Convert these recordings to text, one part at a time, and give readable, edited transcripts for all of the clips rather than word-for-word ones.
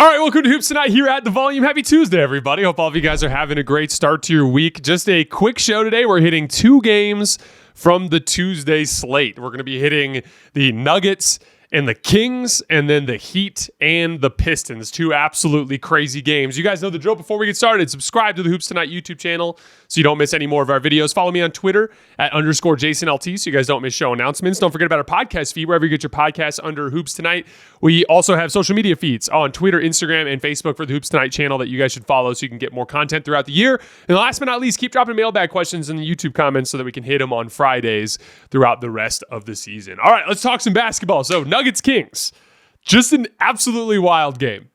All right, welcome to Hoops Tonight here at The Volume. Happy Tuesday, everybody. Hope all of you guys are having a great start to your week. Just a quick show today. We're hitting 2 games from the Tuesday slate. We're going to be hitting the Nuggets and the Kings, and then the Heat and the Pistons. 2 absolutely crazy games. You guys know the drill. Before we get started, subscribe to the Hoops Tonight YouTube channel so you don't miss any more of our videos. Follow me on Twitter at _JasonLT so you guys don't miss show announcements. Don't forget about our podcast feed, wherever you get your podcasts under Hoops Tonight. We also have social media feeds on Twitter, Instagram, and Facebook for the Hoops Tonight channel that you guys should follow so you can get more content throughout the year. And last but not least, keep dropping mailbag questions in the YouTube comments so that we can hit them on Fridays throughout the rest of the season. All right, let's talk some basketball. So Nuggets Kings. Just an absolutely wild game.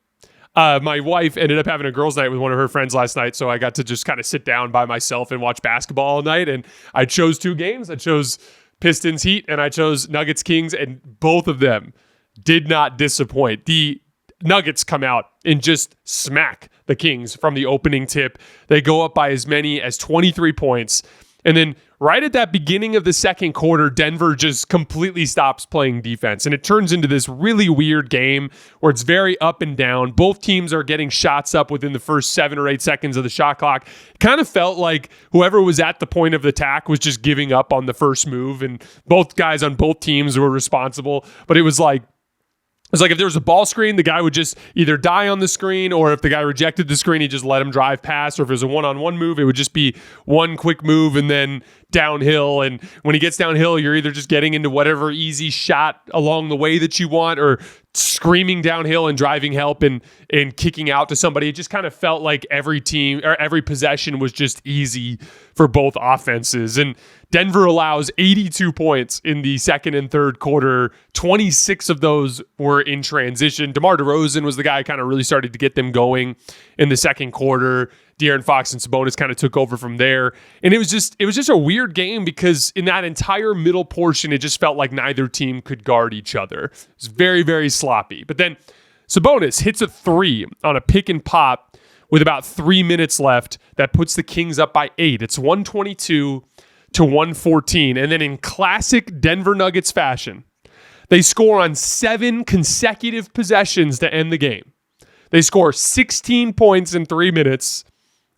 My wife ended up having a girls' night with one of her friends last night, so I got to just kind of sit down by myself and watch basketball all night, and I chose 2 games. I chose Pistons Heat, and I chose Nuggets Kings, and both of them did not disappoint. The Nuggets come out and just smack the Kings from the opening tip. They go up by as many as 23 points, and then right at that beginning of the second quarter, Denver just completely stops playing defense. And it turns into this really weird game where it's very up and down. Both teams are getting shots up within the first 7 or 8 seconds of the shot clock. It kind of felt like whoever was at the point of the attack was just giving up on the first move. And both guys on both teams were responsible. But it was like if there was a ball screen, the guy would just either die on the screen, or if the guy rejected the screen, he just let him drive past. Or if it was a one-on-one move, it would just be one quick move and then downhill. And when he gets downhill, you're either just getting into whatever easy shot along the way that you want, or screaming downhill and driving help and kicking out to somebody. It just kind of felt like every team or every possession was just easy for both offenses. And Denver allows 82 points in the second and third quarter. 26 of those were in transition. DeMar DeRozan was the guy who kind of really started to get them going in the second quarter. De'Aaron Fox and Sabonis kind of took over from there. And it was just a weird game because in that entire middle portion, it just felt like neither team could guard each other. It was very, very sloppy. But then Sabonis hits a 3 on a pick and pop with about 3 minutes left. That puts the Kings up by 8. It's 122 to 114. And then in classic Denver Nuggets fashion, they score on 7 consecutive possessions to end the game. They score 16 points in 3 minutes,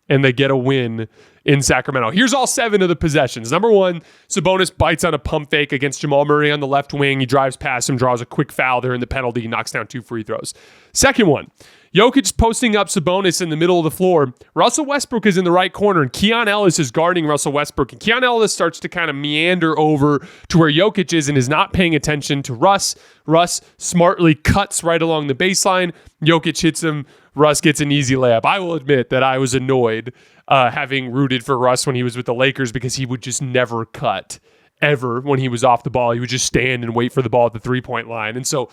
and they get a win in Sacramento. Here's all 7 of the possessions. Number 1, Sabonis bites on a pump fake against Jamal Murray on the left wing. He drives past him, draws a quick foul there in the penalty, knocks down 2 free throws. Second one, Jokic posting up Sabonis in the middle of the floor. Russell Westbrook is in the right corner, and Keon Ellis is guarding Russell Westbrook. And Keon Ellis starts to kind of meander over to where Jokic is and is not paying attention to Russ. Russ smartly cuts right along the baseline. Jokic hits him. Russ gets an easy layup. I will admit that I was annoyed having rooted for Russ when he was with the Lakers because he would just never cut, ever, when he was off the ball. He would just stand and wait for the ball at the three-point line. And so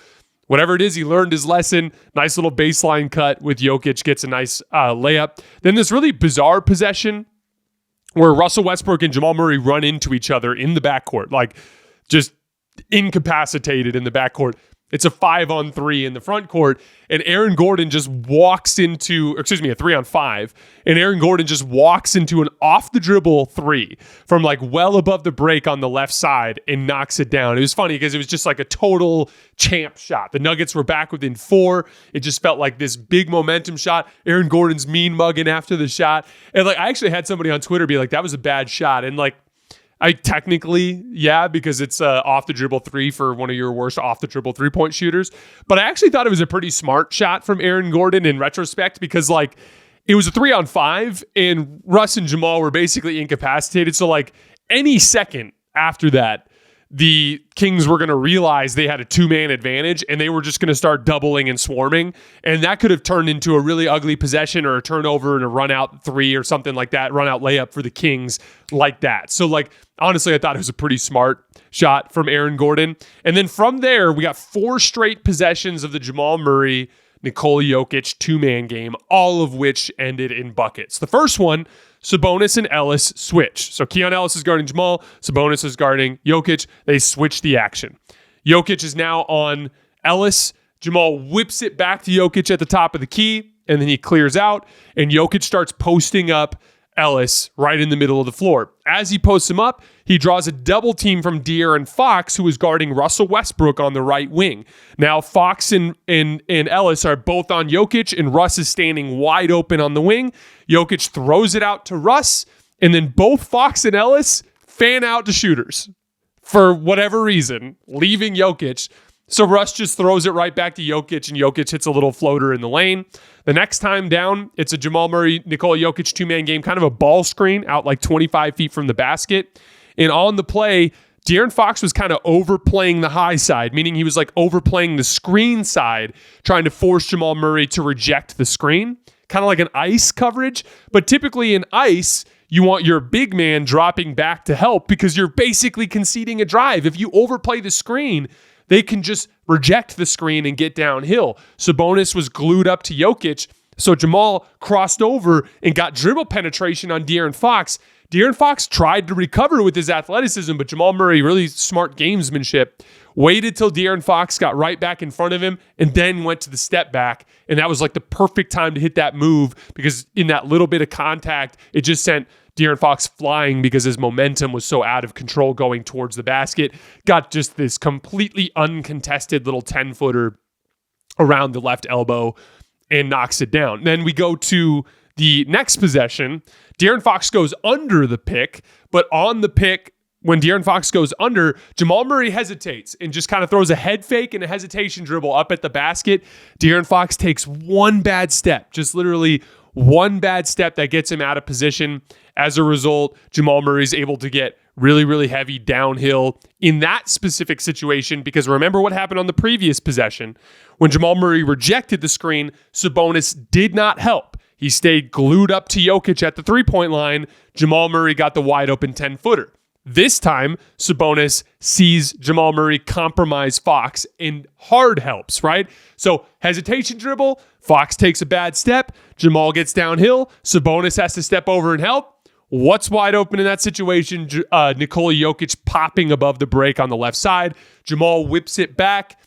whatever it is, he learned his lesson. Nice little baseline cut with Jokic, gets a nice layup. Then this really bizarre possession where Russell Westbrook and Jamal Murray run into each other in the backcourt, like just incapacitated in the backcourt. It's a 5-on-3 in the front court, and Aaron Gordon just walks into, a 3-on-5, and Aaron Gordon just walks into an off-the-dribble 3 from like well above the break on the left side and knocks it down. It was funny because it was just like a total champ shot. The Nuggets were back within 4. It just felt like this big momentum shot. Aaron Gordon's mean mugging after the shot. And like I actually had somebody on Twitter be like, that was a bad shot. And like, I technically, yeah, because it's off the dribble 3 for one of your worst off the dribble 3-point shooters. But I actually thought it was a pretty smart shot from Aaron Gordon in retrospect because like it was a 3-on-5 and Russ and Jamal were basically incapacitated. So like any second after that, the Kings were going to realize they had a 2-man advantage and they were just going to start doubling and swarming. And that could have turned into a really ugly possession or a turnover and a run out 3 or something like that, run out layup for the Kings like that. So like, honestly, I thought it was a pretty smart shot from Aaron Gordon. And then from there, we got 4 straight possessions of the Jamal Murray, Nikola Jokic 2-man game, all of which ended in buckets. The first one, Sabonis and Ellis switch. So Keon Ellis is guarding Jamal. Sabonis is guarding Jokic. They switch the action. Jokic is now on Ellis. Jamal whips it back to Jokic at the top of the key, and then he clears out, and Jokic starts posting up Ellis right in the middle of the floor. As he posts him up, he draws a double team from De'Aaron Fox, who is guarding Russell Westbrook on the right wing. Now, Fox and Ellis are both on Jokic, and Russ is standing wide open on the wing. Jokic throws it out to Russ, and then both Fox and Ellis fan out to shooters for whatever reason, leaving Jokic. So Russ just throws it right back to Jokic, and Jokic hits a little floater in the lane. The next time down, it's a Jamal Murray, Nikola Jokic two-man game, kind of a ball screen out like 25 feet from the basket. And on the play, De'Aaron Fox was kind of overplaying the high side, meaning he was like overplaying the screen side, trying to force Jamal Murray to reject the screen, kind of like an ice coverage. But typically in ice, you want your big man dropping back to help because you're basically conceding a drive. If you overplay the screen, they can just reject the screen and get downhill. Sabonis was glued up to Jokic, so Jamal crossed over and got dribble penetration on De'Aaron Fox. De'Aaron Fox tried to recover with his athleticism, but Jamal Murray, really smart gamesmanship, waited till De'Aaron Fox got right back in front of him and then went to the step back. And that was like the perfect time to hit that move because in that little bit of contact, it just sent De'Aaron Fox flying because his momentum was so out of control going towards the basket. Got just this completely uncontested little 10-footer around the left elbow and knocks it down. Then we go to the next possession. De'Aaron Fox goes under the pick, but on the pick, when De'Aaron Fox goes under, Jamal Murray hesitates and just kind of throws a head fake and a hesitation dribble up at the basket. De'Aaron Fox takes one bad step, just literally one bad step that gets him out of position. As a result, Jamal Murray's able to get really, really heavy downhill in that specific situation because remember what happened on the previous possession. When Jamal Murray rejected the screen, Sabonis did not help. He stayed glued up to Jokic at the three-point line. Jamal Murray got the wide open 10-footer. This time, Sabonis sees Jamal Murray compromise Fox and hard helps, right? So hesitation dribble, Fox takes a bad step, Jamal gets downhill, Sabonis has to step over and help. What's wide open in that situation? Nikola Jokic popping above the break on the left side. Jamal whips it back.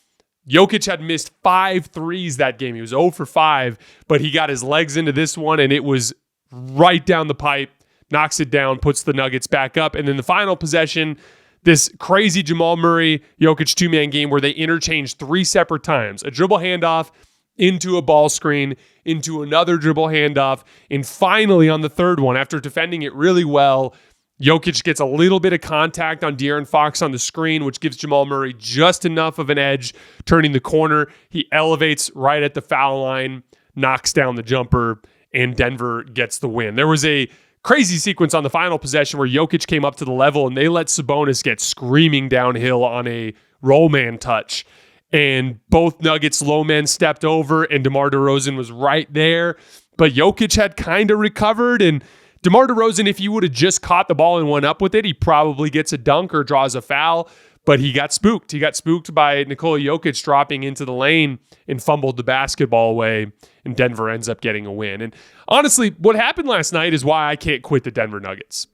Jokic had missed 5 threes that game. He was 0 for 5, but he got his legs into this one, and it was right down the pipe. Knocks it down, puts the Nuggets back up. And then the final possession, this crazy Jamal Murray, Jokic two-man game where they interchanged 3 separate times. A dribble handoff into a ball screen, into another dribble handoff. And finally on the third one, after defending it really well, Jokic gets a little bit of contact on De'Aaron Fox on the screen, which gives Jamal Murray just enough of an edge turning the corner. He elevates right at the foul line, knocks down the jumper, and Denver gets the win. There was a crazy sequence on the final possession where Jokic came up to the level and they let Sabonis get screaming downhill on a roll man touch. And both Nuggets low men stepped over and DeMar DeRozan was right there. But Jokic had kind of recovered. And DeMar DeRozan, if he would have just caught the ball and went up with it, he probably gets a dunk or draws a foul. But he got spooked. He got spooked by Nikola Jokic dropping into the lane and fumbled the basketball away, and Denver ends up getting a win. And honestly, what happened last night is why I can't quit the Denver Nuggets.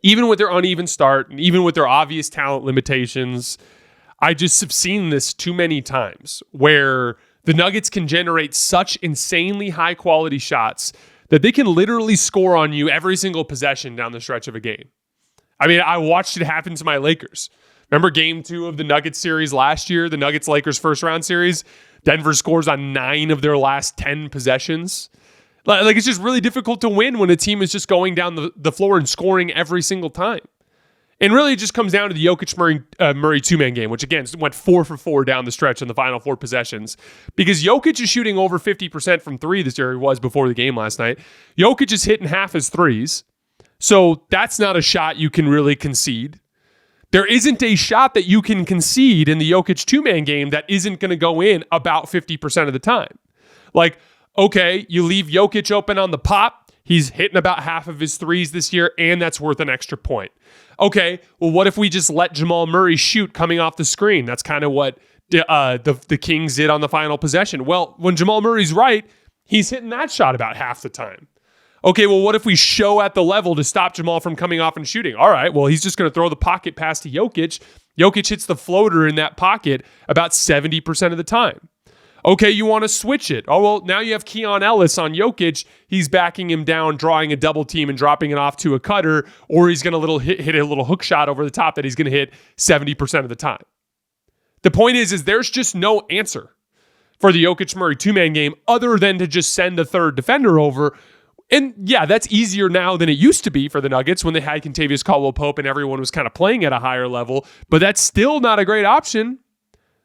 Even with their uneven start, and even with their obvious talent limitations, I just have seen this too many times where the Nuggets can generate such insanely high-quality shots that they can literally score on you every single possession down the stretch of a game. I mean, I watched it happen to my Lakers. Remember game 2 of the Nuggets series last year, the Nuggets-Lakers first-round series? Denver scores on 9 of their last 10 possessions. Like, it's just really difficult to win when a team is just going down the floor and scoring every single time. And really, it just comes down to the Jokic-Murray two-man game, which, again, went 4 for 4 down the stretch in the final 4 possessions. Because Jokic is shooting over 50% from 3 this year. He was before the game last night. Jokic is hitting half his threes. So that's not a shot you can really concede. There isn't a shot that you can concede in the Jokic two-man game that isn't going to go in about 50% of the time. Like, okay, you leave Jokic open on the pop. He's hitting about half of his threes this year, and that's worth an extra point. Okay, well, what if we just let Jamal Murray shoot coming off the screen? That's kind of what the Kings did on the final possession. Well, when Jamal Murray's right, he's hitting that shot about half the time. Okay, well, what if we show at the level to stop Jamal from coming off and shooting? All right, well, he's just going to throw the pocket pass to Jokic. Jokic hits the floater in that pocket about 70% of the time. Okay, you want to switch it. Oh, well, now you have Keon Ellis on Jokic. He's backing him down, drawing a double team and dropping it off to a cutter, or he's going to hit a little hook shot over the top that he's going to hit 70% of the time. The point is there's just no answer for the Jokic-Murray two-man game other than to just send a third defender over. And yeah, that's easier now than it used to be for the Nuggets when they had Kentavious Caldwell-Pope and everyone was kind of playing at a higher level, but that's still not a great option.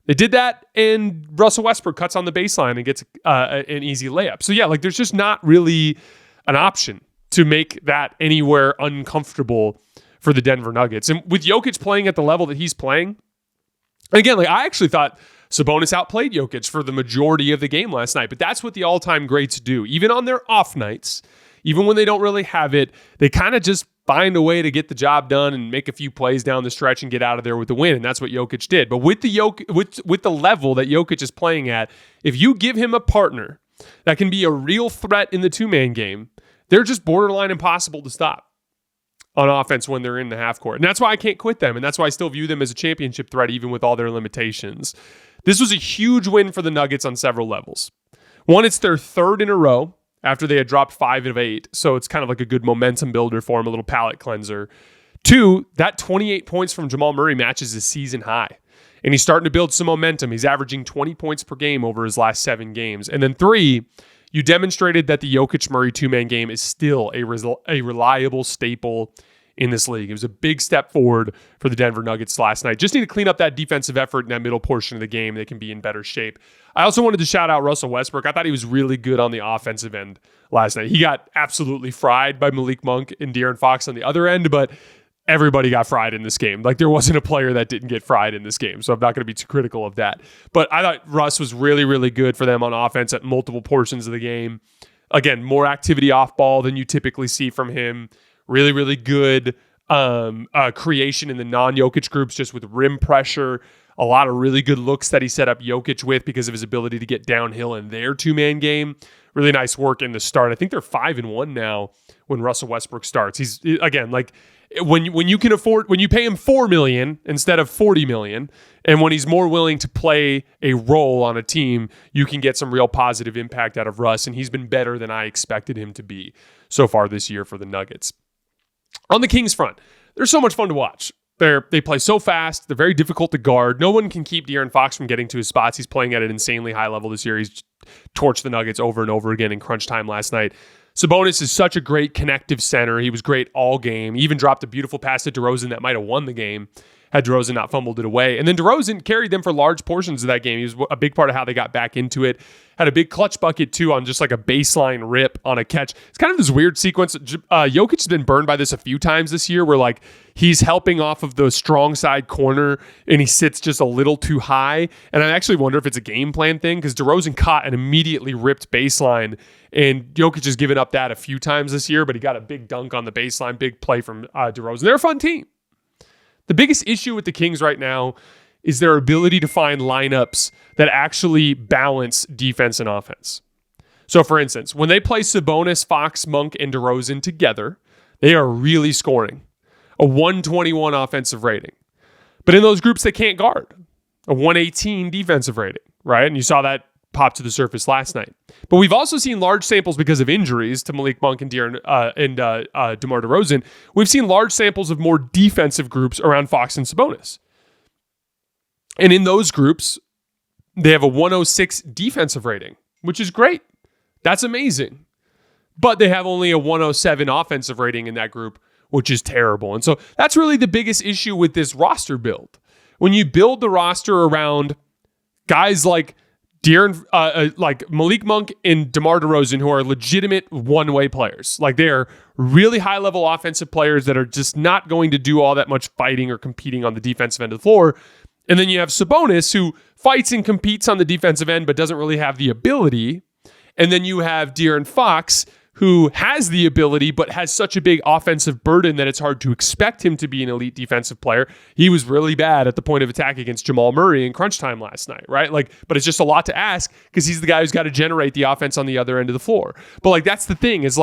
They did that, and Russell Westbrook cuts on the baseline and gets an easy layup. So yeah, like there's just not really an option to make that anywhere uncomfortable for the Denver Nuggets. And with Jokic playing at the level that he's playing, again, like I actually thought Sabonis outplayed Jokic for the majority of the game last night, but that's what the all-time greats do. Even on their off nights, even when they don't really have it, they kind of just find a way to get the job done and make a few plays down the stretch and get out of there with the win. And that's what Jokic did. But with the level that Jokic is playing at, if you give him a partner that can be a real threat in the two-man game, they're just borderline impossible to stop on offense when they're in the half court. And that's why I can't quit them. And that's why I still view them as a championship threat, even with all their limitations. This was a huge win for the Nuggets on several levels. One, it's their third in a row after they had dropped 5 of 8. So it's kind of like a good momentum builder for him, a little palate cleanser. 2, that 28 points from Jamal Murray matches his season high. And he's starting to build some momentum. He's averaging 20 points per game over his last 7 games. And then 3, you demonstrated that the Jokic-Murray two-man game is still a reliable staple in this league. It was a big step forward for the Denver Nuggets last night. Just need to clean up that defensive effort in that middle portion of the game. They can be in better shape. I also wanted to shout out Russell Westbrook. I thought he was really good on the offensive end last night. He got absolutely fried by Malik Monk and De'Aaron Fox on the other end, but everybody got fried in this game. Like there wasn't a player that didn't get fried in this game, so I'm not going to be too critical of that. But I thought Russ was really, really good for them on offense at multiple portions of the game. Again, more activity off ball than you typically see from him. Really, really good creation in the non-Jokic groups, just with rim pressure. A lot of really good looks that he set up Jokic with because of his ability to get downhill in their two-man game. Really nice work in the start. I think they're 5-1 now when Russell Westbrook starts. He's again like when you can afford, when you pay him $4 million instead of $40 million, and when he's more willing to play a role on a team, you can get some real positive impact out of Russ. And he's been better than I expected him to be so far this year for the Nuggets. On the Kings front, they're so much fun to watch. They play so fast. They're very difficult to guard. No one can keep De'Aaron Fox from getting to his spots. He's playing at an insanely high level this year. He's torched the Nuggets over and over again in crunch time last night. Sabonis is such a great connective center. He was great all game. He even dropped a beautiful pass to DeRozan that might have won the game had DeRozan not fumbled it away. And then DeRozan carried them for large portions of that game. He was a big part of how they got back into it. Had a big clutch bucket, too, on just like a baseline rip on a catch. It's kind of this weird sequence. Jokic has been burned by this a few times this year where like he's helping off of the strong side corner and he sits just a little too high. And I actually wonder if it's a game plan thing because DeRozan caught an immediately ripped baseline and Jokic has given up that a few times this year, but he got a big dunk on the baseline, big play from DeRozan. They're a fun team. The biggest issue with the Kings right now is their ability to find lineups that actually balance defense and offense. So, for instance, when they play Sabonis, Fox, Monk, and DeRozan together, they are really scoring a 121 offensive rating. But in those groups, they can't guard a 118 defensive rating, right? And you saw that pop to the surface last night. But we've also seen large samples because of injuries to Malik Monk and DeMar DeRozan. We've seen large samples of more defensive groups around Fox and Sabonis. And in those groups, they have a 106 defensive rating, which is great. That's amazing. But they have only a 107 offensive rating in that group, which is terrible. And so that's really the biggest issue with this roster build. When you build the roster around guys like like Malik Monk and DeMar DeRozan, who are legitimate one-way players. Like they are really high-level offensive players that are just not going to do all that much fighting or competing on the defensive end of the floor. And then you have Sabonis, who fights and competes on the defensive end, but doesn't really have the ability. And then you have De'Aaron Fox, who has the ability but has such a big offensive burden that it's hard to expect him to be an elite defensive player. He was really bad at the point of attack against Jamal Murray in crunch time last night, right? But it's just a lot to ask because he's the guy who's got to generate the offense on the other end of the floor. But that's the thing is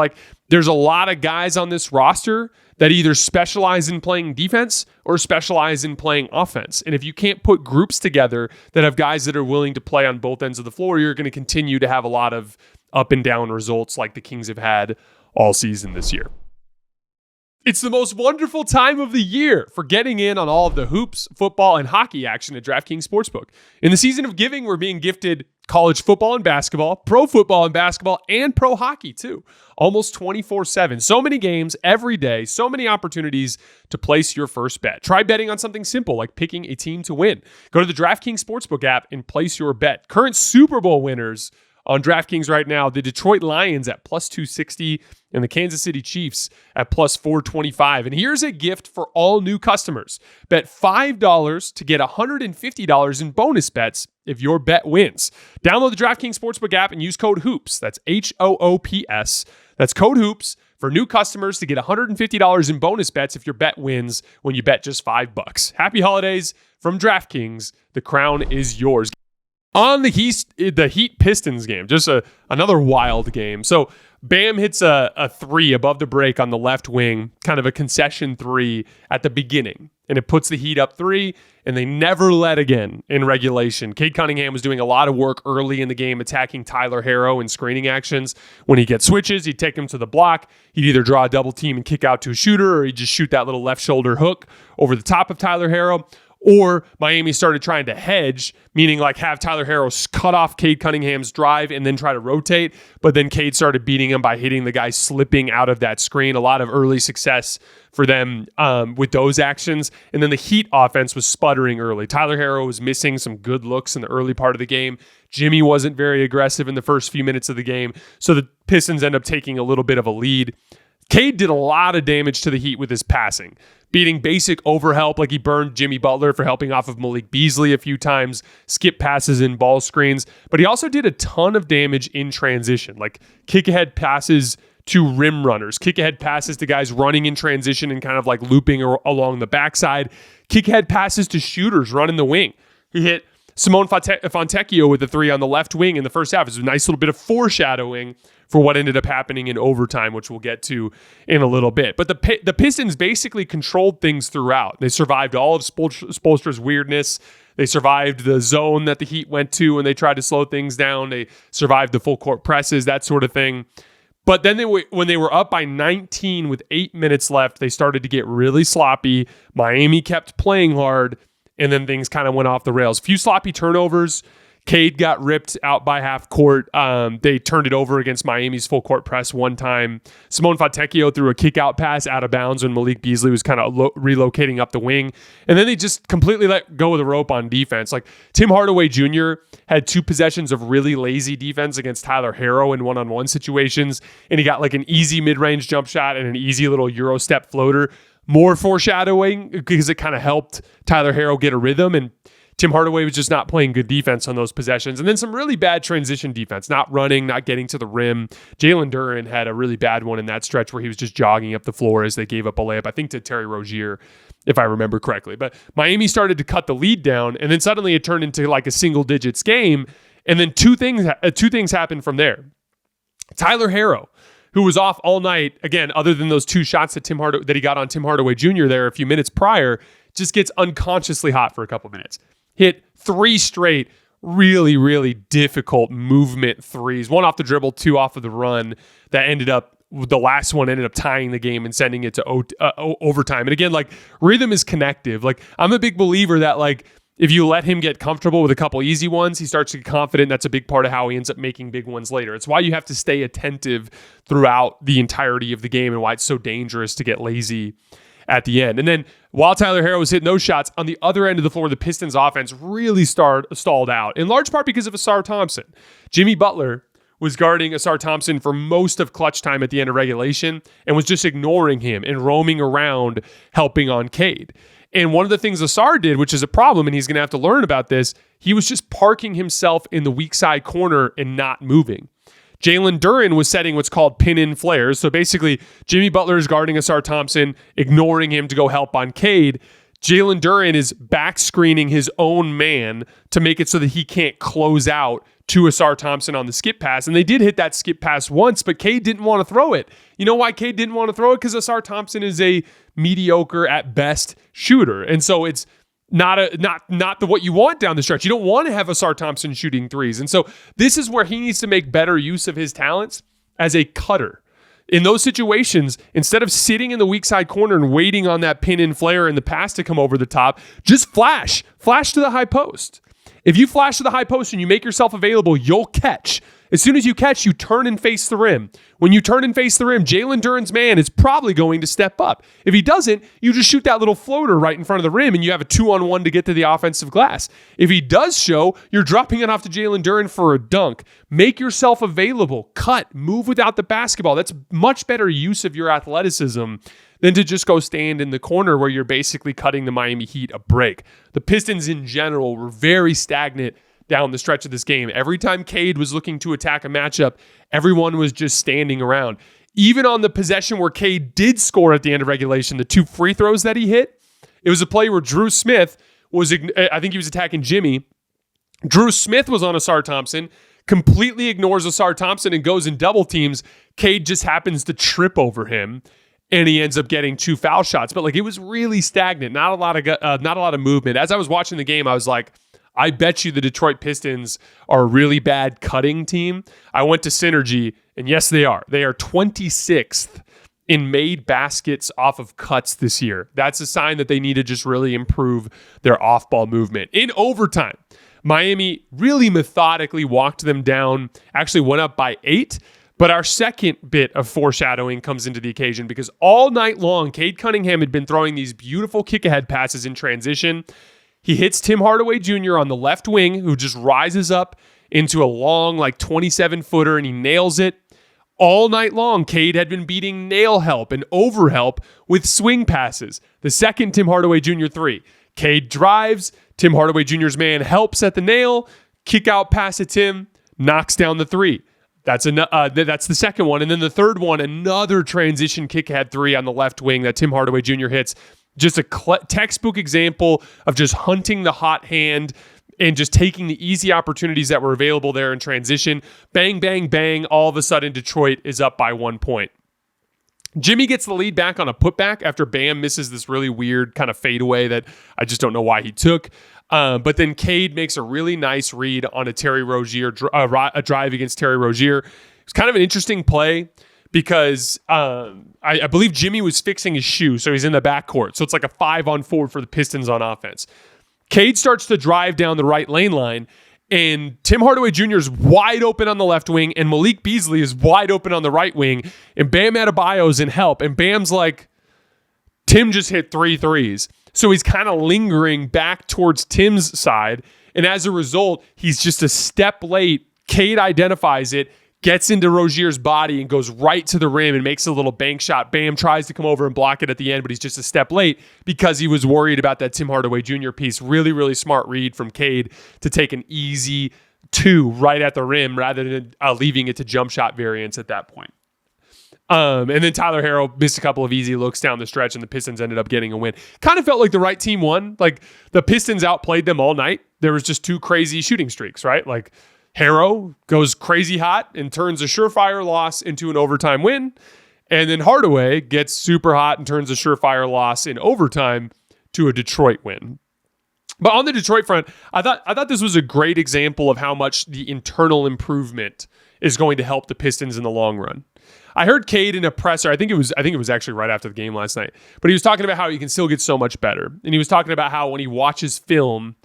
there's a lot of guys on this roster that either specialize in playing defense or specialize in playing offense. And if you can't put groups together that have guys that are willing to play on both ends of the floor, you're going to continue to have a lot of up and down results like the Kings have had all season this year. It's the most wonderful time of the year for getting in on all of the hoops, football, and hockey action at DraftKings Sportsbook. In the season of giving, we're being gifted college football and basketball, pro football and basketball, and pro hockey too. Almost 24/7. So many games every day, so many opportunities to place your first bet. Try betting on something simple like picking a team to win. Go to the DraftKings Sportsbook app and place your bet. Current Super Bowl winners on DraftKings right now, the Detroit Lions at plus 260 and the Kansas City Chiefs at plus 425. And here's a gift for all new customers. Bet $5 to get $150 in bonus bets if your bet wins. Download the DraftKings Sportsbook app and use code HOOPS. That's HOOPS. That's code HOOPS for new customers to get $150 in bonus bets if your bet wins when you bet just $5. Happy holidays from DraftKings. The crown is yours. On the Heat-Pistons game, just another wild game. So Bam hits a three above the break on the left wing, kind of a concession three at the beginning. And it puts the Heat up three, and they never led again in regulation. Cade Cunningham was doing a lot of work early in the game, attacking Tyler Herro in screening actions. When he gets switches, he'd take him to the block. He'd either draw a double team and kick out to a shooter, or he'd just shoot that little left shoulder hook over the top of Tyler Herro. Or Miami started trying to hedge, meaning have Tyler Herro cut off Cade Cunningham's drive and then try to rotate. But then Cade started beating him by hitting the guy slipping out of that screen. A lot of early success for them with those actions. And then the Heat offense was sputtering early. Tyler Herro was missing some good looks in the early part of the game. Jimmy wasn't very aggressive in the first few minutes of the game. So the Pistons end up taking a little bit of a lead. Cade did a lot of damage to the Heat with his passing, beating basic overhelp, he burned Jimmy Butler for helping off of Malik Beasley a few times, skip passes in ball screens, but he also did a ton of damage in transition, kick-ahead passes to rim runners, kick-ahead passes to guys running in transition and kind of looping along the backside, kick-ahead passes to shooters running the wing. He hit Simone Fontecchio with the three on the left wing in the first half. It was a nice little bit of foreshadowing for what ended up happening in overtime, which we'll get to in a little bit. But the Pistons basically controlled things throughout. They survived all of Spoelstra's weirdness. They survived the zone that the Heat went to when they tried to slow things down. They survived the full court presses, that sort of thing. But then when they were up by 19 with 8 minutes left, they started to get really sloppy. Miami kept playing hard, and then things kind of went off the rails. Few sloppy turnovers. Cade got ripped out by half court. They turned it over against Miami's full court press one time. Simone Fontecchio threw a kick out pass out of bounds when Malik Beasley was kind of relocating up the wing. And then they just completely let go of the rope on defense. Tim Hardaway Jr. had 2 possessions of really lazy defense against Tyler Herro in one-on-one situations. And he got an easy mid-range jump shot and an easy little Euro step floater. More foreshadowing because it kind of helped Tyler Herro get a rhythm, and Tim Hardaway was just not playing good defense on those possessions. And then some really bad transition defense, not running, not getting to the rim. Jalen Duren had a really bad one in that stretch where he was just jogging up the floor as they gave up a layup, I think to Terry Rozier, if I remember correctly. But Miami started to cut the lead down, and then suddenly it turned into a single digits game. And then two things happened from there. Tyler Herro, who was off all night, again, other than those 2 shots that he got on Tim Hardaway Jr. there a few minutes prior, just gets unconsciously hot for a couple minutes. Hit 3 straight really, really difficult movement threes. 1 off the dribble, 2 off of the run that the last one ended up tying the game and sending it to overtime. And again, rhythm is connective. I'm a big believer that if you let him get comfortable with a couple easy ones, he starts to get confident. That's a big part of how he ends up making big ones later. It's why you have to stay attentive throughout the entirety of the game and why it's so dangerous to get lazy at the end. And then while Tyler Herro was hitting those shots, on the other end of the floor, the Pistons offense really stalled out, in large part because of Ausar Thompson. Jimmy Butler was guarding Ausar Thompson for most of clutch time at the end of regulation and was just ignoring him and roaming around helping on Cade. And one of the things Ausar did, which is a problem, and he's going to have to learn about this, he was just parking himself in the weak side corner and not moving. Jalen Duren was setting what's called pin-in flares. So basically, Jimmy Butler is guarding Asar Thompson, ignoring him to go help on Cade. Jalen Duren is back screening his own man to make it so that he can't close out to Asar Thompson on the skip pass. And they did hit that skip pass once, but Cade didn't want to throw it. You know why Cade didn't want to throw it? Because Asar Thompson is a mediocre at best shooter. And so it's not what you want down the stretch. You don't want to have Asar Thompson shooting threes. And so this is where he needs to make better use of his talents as a cutter. In those situations, instead of sitting in the weak side corner and waiting on that pin and flare and the pass to come over the top, just flash to the high post. If you flash to the high post and you make yourself available, you'll catch. As soon as you catch, you turn and face the rim. When you turn and face the rim, Jalen Duren's man is probably going to step up. If he doesn't, you just shoot that little floater right in front of the rim and you have a 2-on-1 to get to the offensive glass. If he does show, you're dropping it off to Jalen Duren for a dunk. Make yourself available. Cut. Move without the basketball. That's much better use of your athleticism than to just go stand in the corner where you're basically cutting the Miami Heat a break. The Pistons in general were very stagnant down the stretch of this game. Every time Cade was looking to attack a matchup, everyone was just standing around. Even on the possession where Cade did score at the end of regulation, the 2 free throws that he hit, it was a play where Drew Smith was, I think he was attacking Jimmy. Drew Smith was on Asar Thompson, completely ignores Asar Thompson and goes in double teams. Cade just happens to trip over him, and he ends up getting 2 foul shots. But like, it was really stagnant, not a lot of movement. As I was watching the game, I was like, I bet you the Detroit Pistons are a really bad cutting team. I went to Synergy, and yes, they are. They are 26th in made baskets off of cuts this year. That's a sign that they need to just really improve their off-ball movement. In overtime, Miami really methodically walked them down, actually went up by 8. But our second bit of foreshadowing comes into the occasion because all night long, Cade Cunningham had been throwing these beautiful kick-ahead passes in transition. He hits Tim Hardaway Jr. on the left wing, who just rises up into a long, 27-footer, and he nails it. All night long, Cade had been beating nail help and over help with swing passes. The second Tim Hardaway Jr. 3. Cade drives, Tim Hardaway Jr.'s man helps at the nail, kick out pass to Tim, knocks down the 3. That's the second one. And then the third one, another transition kick ahead 3 on the left wing that Tim Hardaway Jr. hits. Just a textbook example of just hunting the hot hand and just taking the easy opportunities that were available there in transition. Bang, bang, bang. All of a sudden, Detroit is up by 1 point. Jimmy gets the lead back on a putback after Bam misses this really weird kind of fadeaway that I just don't know why he took. But then Cade makes a really nice read on a Terry Rozier, a drive against Terry Rozier. It's kind of an interesting play because I believe Jimmy was fixing his shoe, so he's in the backcourt. So it's like a 5-on-4 for the Pistons on offense. Cade starts to drive down the right lane line, and Tim Hardaway Jr. is wide open on the left wing, and Malik Beasley is wide open on the right wing, and Bam Adebayo's in help, and Bam's like, Tim just hit 3 threes. So he's kind of lingering back towards Tim's side, and as a result, he's just a step late. Cade identifies it, gets into Rozier's body and goes right to the rim and makes a little bank shot. Bam tries to come over and block it at the end, but he's just a step late because he was worried about that Tim Hardaway Jr. piece. Really, really smart read from Cade to take an easy 2 right at the rim rather than leaving it to jump shot variance at that point. And then Tyler Herro missed a couple of easy looks down the stretch, and the Pistons ended up getting a win. Kind of felt like the right team won. Like, the Pistons outplayed them all night. There was just 2 crazy shooting streaks, right? Like, Herro goes crazy hot and turns a surefire loss into an overtime win. And then Hardaway gets super hot and turns a surefire loss in overtime to a Detroit win. But on the Detroit front, I thought this was a great example of how much the internal improvement is going to help the Pistons in the long run. I heard Cade in a presser. I think it was actually right after the game last night. But he was talking about how he can still get so much better. And he was talking about how when he watches film,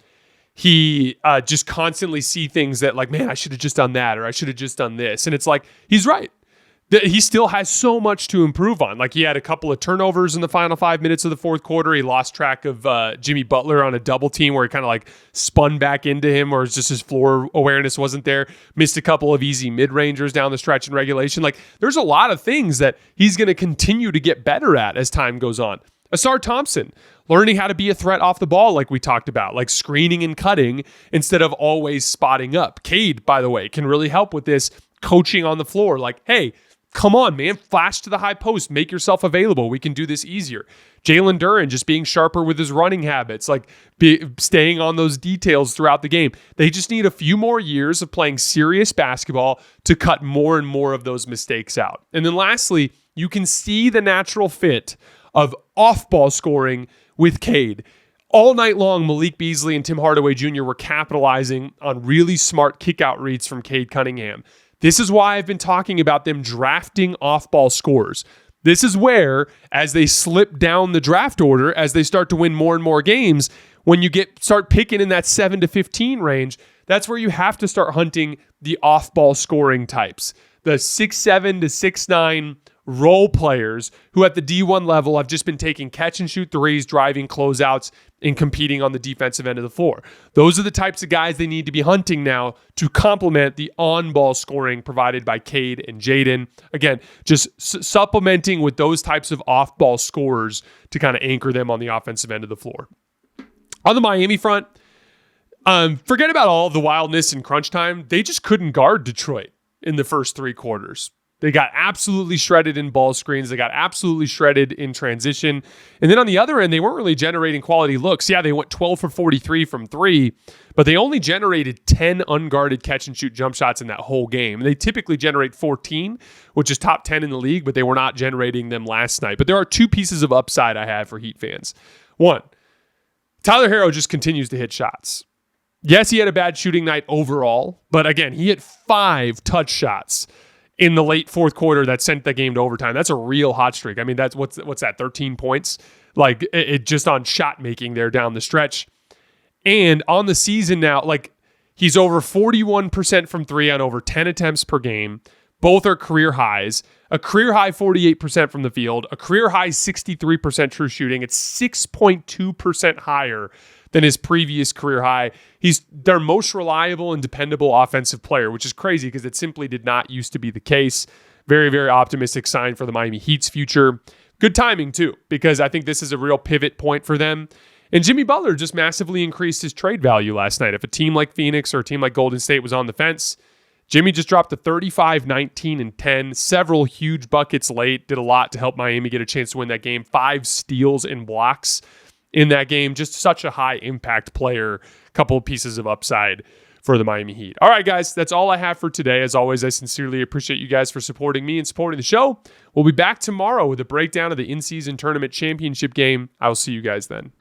he just constantly see things that like, man, I should have just done that, or I should have just done this. And it's like, he's right. He still has so much to improve on. Like, he had a couple of turnovers in the final 5 minutes of the fourth quarter. He lost track of Jimmy Butler on a double team where he kind of like spun back into him, or just his floor awareness wasn't there. Missed a couple of easy mid-rangers down the stretch in regulation. Like, there's a lot of things that he's going to continue to get better at as time goes on. Asar Thompson, learning how to be a threat off the ball like we talked about, like screening and cutting instead of always spotting up. Cade, by the way, can really help with this. coaching on the floor. Like, hey, come on, man, flash to the high post, make yourself available. We can do this easier. Jalen Duren just being sharper with his running habits, like staying on those details throughout the game. They just need a few more years of playing serious basketball to cut more and more of those mistakes out. And then lastly, you can see the natural fit of off-ball scoring with Cade. All night long, Malik Beasley and Tim Hardaway Jr. were capitalizing on really smart kick-out reads from Cade Cunningham. This is why I've been talking about them drafting off-ball scorers. This is where, as they slip down the draft order, as they start to win more and more games, when you start picking in that 7 to 15 range, that's where you have to start hunting the off-ball scoring types. The 6'7 to 6'9 role players who at the D1 level have just been taking catch and shoot threes, driving closeouts, and competing on the defensive end of the floor. Those are the types of guys they need to be hunting now to complement the on-ball scoring provided by Cade and Jaden. Again, just supplementing with those types of off-ball scorers to kind of anchor them on the offensive end of the floor. On the Miami front, forget about all the wildness in crunch time. They just couldn't guard Detroit in the first three quarters. They got absolutely shredded in ball screens. They got absolutely shredded in transition. And then on the other end, they weren't really generating quality looks. Yeah, they went 12 for 43 from three, but they only generated 10 unguarded catch and shoot jump shots in that whole game. They typically generate 14, which is top 10 in the league, but they were not generating them last night. But there are two pieces of upside I have for Heat fans. One, Tyler Herro just continues to hit shots. Yes, he had a bad shooting night overall, but again, he hit 5 touch shots in the late fourth quarter that sent the game to overtime. That's a real hot streak. I mean, that's what's that, 13 points? Like, it just on shot making there down the stretch. And on the season now, like, he's over 41% from three on over 10 attempts per game. Both are career highs. A career high 48% from the field, a career high 63% true shooting. It's 6.2% higher than his previous career high. He's their most reliable and dependable offensive player, which is crazy because it simply did not used to be the case. Very, very optimistic sign for the Miami Heat's future. Good timing, too, because I think this is a real pivot point for them. And Jimmy Butler just massively increased his trade value last night. If a team like Phoenix or a team like Golden State was on the fence, Jimmy just dropped to 35, 19, and 10. Several huge buckets late. Did a lot to help Miami get a chance to win that game. 5 steals and blocks in that game. Just such a high impact player. Couple of pieces of upside for the Miami Heat. All right, guys, that's all I have for today. As always, I sincerely appreciate you guys for supporting me and supporting the show. We'll be back tomorrow with a breakdown of the in-season tournament championship game. I will see you guys then.